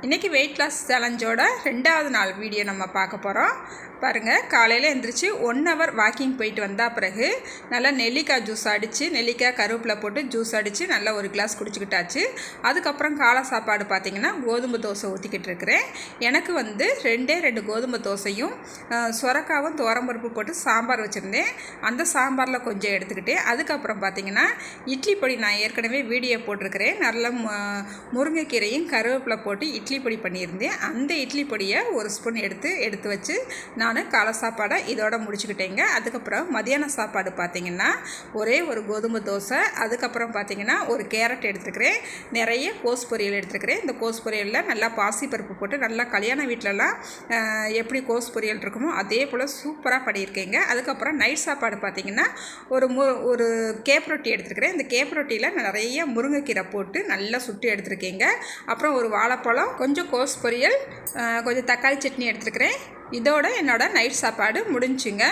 இன்றைக்கி weight loss சேலஞ்சோட 2வது நாள் வீடியோ நம்ம பார்க்க போகிறோம். பாருங்கள், காலையில் எழுந்திரிச்சு 1 ஹவர் வாக்கிங் போயிட்டு வந்தால் பிறகு நல்லா நெல்லிக்காய் ஜூஸ் அடித்து, நெல்லிக்காய் கருவேப்பிலை போட்டு ஜூஸ் அடித்து நல்லா ஒரு கிளாஸ் குடிச்சிக்கிட்டாச்சு. அதுக்கப்புறம் காலை சாப்பாடு பார்த்திங்கன்னா கோதுமை தோசை ஊற்றிக்கிட்டு இருக்கிறேன். எனக்கு வந்து 2 கோதுமை தோசையும் சுரக்காவும் துவரம்பருப்பு போட்டு சாம்பார் வச்சுருந்தேன். அந்த சாம்பாரில் கொஞ்சம் எடுத்துக்கிட்டேன். அதுக்கப்புறம் பார்த்திங்கன்னா இட்லி பொடி நான் ஏற்கனவே வீடியோ போட்டிருக்கிறேன். நல்லா முருங்கைக்கீரையும் கருவேப்பிலை போட்டு இட்லி பொடி பண்ணியிருந்தேன். அந்த இட்லி பொடியை ஒரு ஸ்பூன் எடுத்து வச்சு நான் காலை சாப்பாடை இதோட முடிச்சுக்கிட்டேங்க. அதுக்கப்புறம் மதியான சாப்பாடு பார்த்திங்கன்னா ஒரே ஒரு கோதுமை தோசை, அதுக்கப்புறம் பார்த்திங்கன்னா ஒரு கேரட் எடுத்துக்கிறேன், நிறைய கோஸ் பொரியல் எடுத்துக்கிறேன். இந்த கோஸ் பொரியலில் நல்லா பாசிப்பருப்பு போட்டு நல்லா கல்யாண வீட்டிலலாம் எப்படி கோஸ் பொரியல் இருக்குமோ அதே போல் சூப்பராக பண்ணியிருக்கேங்க. அதுக்கப்புறம் நைட் சாப்பாடு பார்த்திங்கன்னா ஒரு கேப் ரொட்டி எடுத்துக்கிறேன். இந்த கேப் ரொட்டியில் நிறைய முருங்கைக்கீரை போட்டு நல்லா சுட்டு எடுத்துருக்கேங்க. அப்புறம் ஒரு வாழைப்பழம், கொஞ்சம் கோஸ் பொரியல், கொஞ்சம் தக்காளி சட்னி எடுத்துருக்கிறேன். இதோட என்னோட நைட் சாப்பாடு முடிஞ்சுங்க.